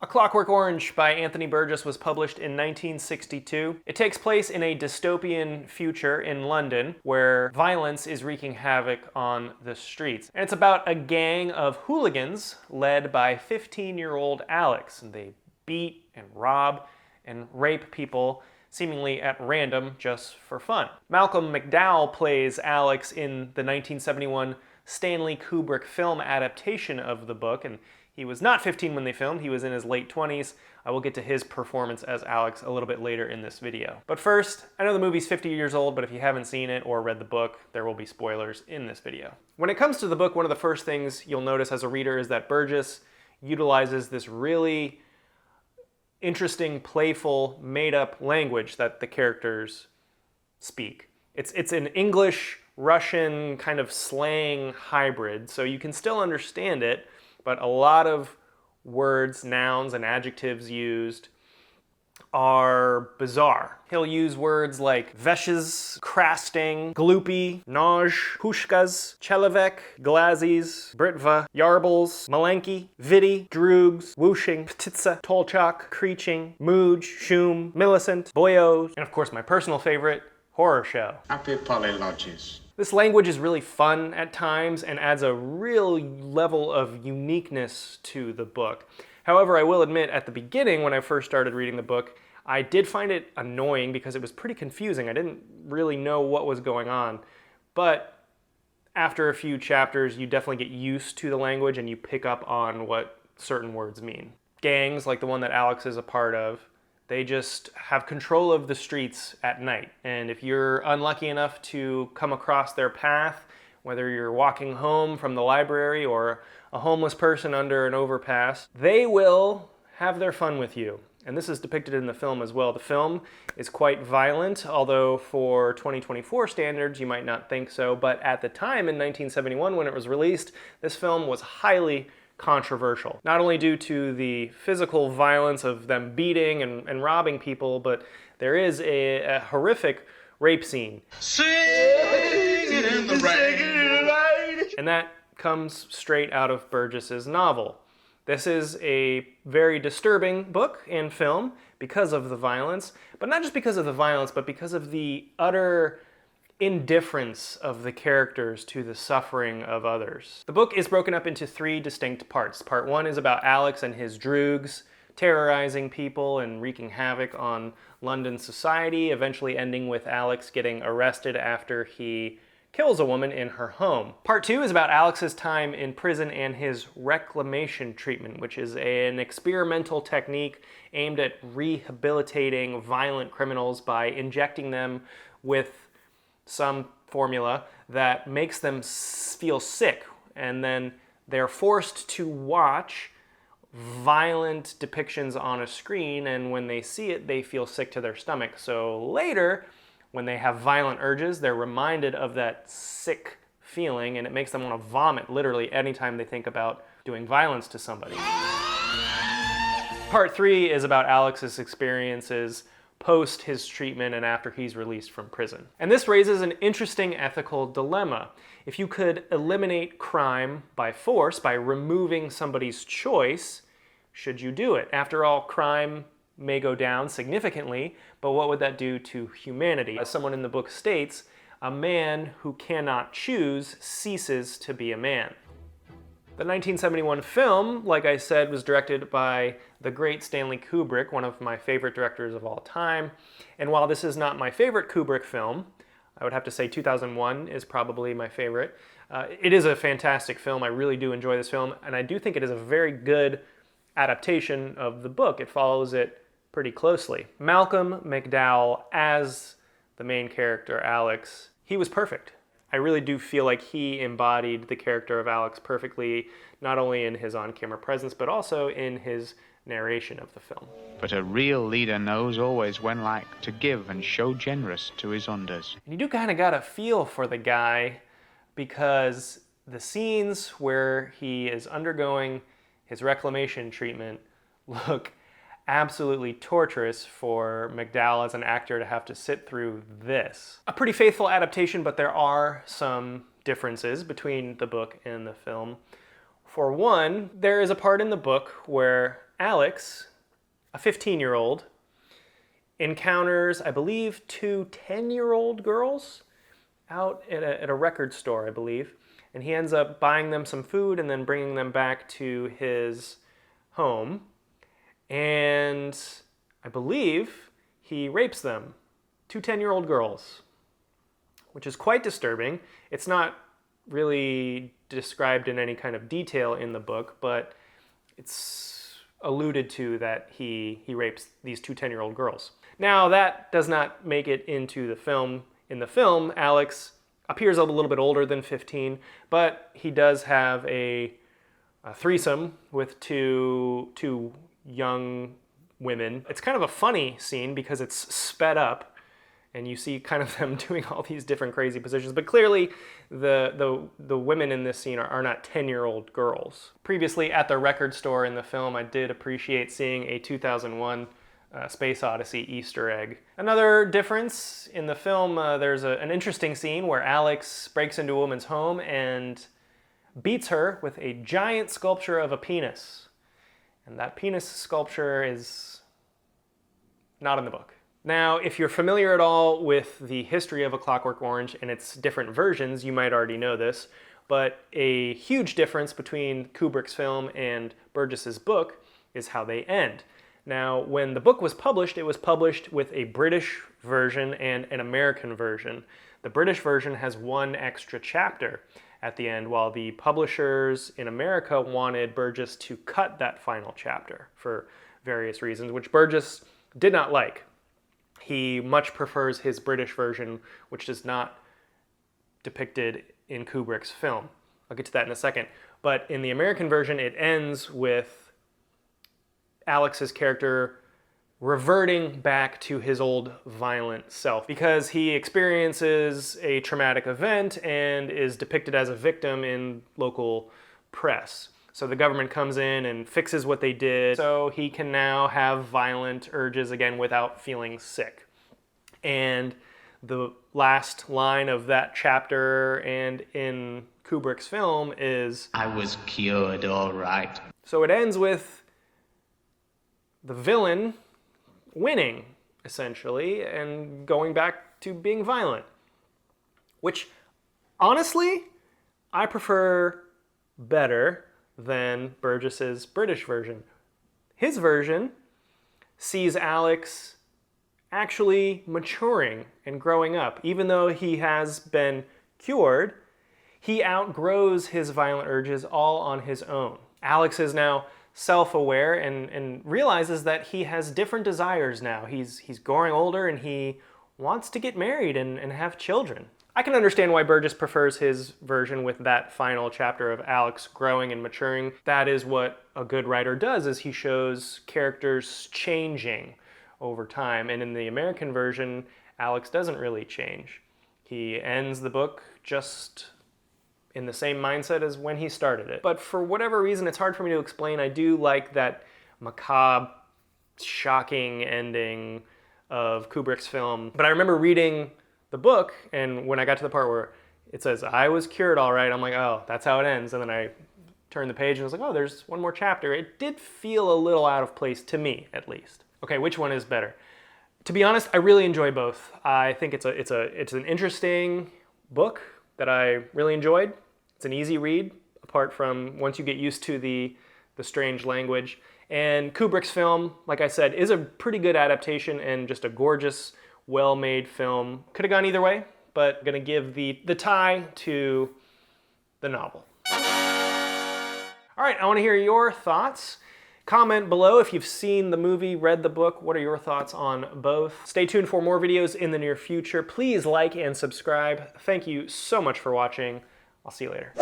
Clockwork Orange by Anthony Burgess was published in 1962. It takes place in a dystopian future in London where violence is wreaking havoc on the streets. And it's about a gang of hooligans led by 15-year-old Alex. And they beat and rob and rape people seemingly at random just for fun. Malcolm McDowell plays Alex in the 1971 Stanley Kubrick film adaptation of the book, and he was not 15 when they filmed, he was in his late 20s. I will get to his performance as Alex a little bit later in this video. But first, I know the movie's 50 years old, but if you haven't seen it or read the book, there will be spoilers in this video. When it comes to the book, one of the first things you'll notice as a reader is that Burgess utilizes this really interesting, playful, made-up language that the characters speak. It's an English-Russian kind of slang hybrid, so you can still understand it, but a lot of words, nouns, and adjectives used are bizarre. He'll use words like veshes, krasting, gloopy, noj, pushkas, chelevek, glazes, britva, yarbles, malenki, vidi, droogs, whooshing, ptitsa, tolchak, creeching, mooj, shum, millicent, boyos, and of course my personal favorite, horror show. Happy polylodges. This language is really fun at times and adds a real level of uniqueness to the book. However, I will admit at the beginning when I first started reading the book, I did find it annoying because it was pretty confusing. I didn't really know what was going on. But after a few chapters, you definitely get used to the language and you pick up on what certain words mean. Gangs, like the one that Alex is a part of, they just have control of the streets at night. And if you're unlucky enough to come across their path, whether you're walking home from the library or a homeless person under an overpass, they will have their fun with you. And this is depicted in the film as well. The film is quite violent, although for 2024 standards, you might not think so. But at the time in 1971, when it was released, this film was highly controversial. Not only due to the physical violence of them beating and robbing people, but there is a horrific rape scene. Singing in the rain. And that comes straight out of Burgess's novel. This is a very disturbing book and film because of the violence, but not just because of the violence, but because of the utter indifference of the characters to the suffering of others. The book is broken up into three distinct parts. Part one is about Alex and his droogs terrorizing people and wreaking havoc on London society, eventually ending with Alex getting arrested after he kills a woman in her home. Part two is about Alex's time in prison and his reclamation treatment, which is an experimental technique aimed at rehabilitating violent criminals by injecting them with some formula that makes them feel sick, and then they're forced to watch violent depictions on a screen, and when they see it, they feel sick to their stomach. So later, when they have violent urges, they're reminded of that sick feeling, and it makes them want to vomit literally anytime they think about doing violence to somebody. Part three is about Alex's experiences post his treatment and after he's released from prison. And this raises an interesting ethical dilemma. If you could eliminate crime by force, by removing somebody's choice, should you do it? After all, crime may go down significantly, but what would that do to humanity? As someone in the book states, a man who cannot choose ceases to be a man. The 1971 film, like I said, was directed by the great Stanley Kubrick, one of my favorite directors of all time. And while this is not my favorite Kubrick film, I would have to say 2001 is probably my favorite. It is a fantastic film. I really do enjoy this film, and I do think it is a very good adaptation of the book. It follows it pretty closely. Malcolm McDowell as the main character, Alex, he was perfect. I really do feel like he embodied the character of Alex perfectly, not only in his on-camera presence, but also in his narration of the film. But a real leader knows always when like to give and show generous to his unders. And you do kind of got a feel for the guy because the scenes where he is undergoing his reclamation treatment look absolutely torturous for McDowell as an actor to have to sit through this. A pretty faithful adaptation, but there are some differences between the book and the film. For one, there is a part in the book where Alex, a 15-year-old, encounters, I believe, two 10-year-old girls out at a record store, I believe. And he ends up buying them some food and then bringing them back to his home. And I believe he rapes them, two 10-year-old girls, which is quite disturbing. It's not really described in any kind of detail in the book, but it's alluded to that he rapes these two 10-year-old girls. Now, that does not make it into the film. In the film, Alex appears a little bit older than 15, but he does have a threesome with two young women. It's kind of a funny scene because it's sped up, and you see kind of them doing all these different crazy positions. But clearly, the women in this scene are not 10-year-old girls. Previously, at the record store in the film, I did appreciate seeing a 2001 Space Odyssey Easter egg. Another difference in the film, there's an interesting scene where Alex breaks into a woman's home and beats her with a giant sculpture of a penis. And that penis sculpture is not in the book. Now, if you're familiar at all with the history of A Clockwork Orange and its different versions, you might already know this, but a huge difference between Kubrick's film and Burgess's book is how they end. Now, when the book was published, it was published with a British version and an American version. The British version has one extra chapter at the end, while the publishers in America wanted Burgess to cut that final chapter for various reasons, which Burgess did not like. He much prefers his British version, which is not depicted in Kubrick's film. I'll get to that in a second. But in the American version, it ends with Alex's character reverting back to his old violent self because he experiences a traumatic event and is depicted as a victim in local press. So the government comes in and fixes what they did so he can now have violent urges again without feeling sick. And the last line of that chapter and in Kubrick's film is, "I was cured, all right." So it ends with the villain winning, essentially, and going back to being violent. Which, honestly, I prefer better than Burgess's British version. His version sees Alex actually maturing and growing up. Even though he has been cured, he outgrows his violent urges all on his own. Alex is now self-aware and realizes that he has different desires now. He's growing older and he wants to get married and have children. I can understand why Burgess prefers his version with that final chapter of Alex growing and maturing. That is what a good writer does, is he shows characters changing over time. And in the American version, Alex doesn't really change. He ends the book just in the same mindset as when he started it. But for whatever reason, it's hard for me to explain. I do like that macabre, shocking ending of Kubrick's film. But I remember reading the book, and when I got to the part where it says, "I was cured all right," I'm like, oh, that's how it ends. And then I turned the page and I was like, oh, there's one more chapter. It did feel a little out of place, to me at least. Okay, which one is better? To be honest, I really enjoy both. I think it's an interesting book that I really enjoyed. It's an easy read, apart from once you get used to the strange language. And Kubrick's film, like I said, is a pretty good adaptation and just a gorgeous, well-made film. Could have gone either way, but I'm gonna give the tie to the novel. All right, I wanna hear your thoughts. Comment below if you've seen the movie, read the book. What are your thoughts on both? Stay tuned for more videos in the near future. Please like and subscribe. Thank you so much for watching. I'll see you later.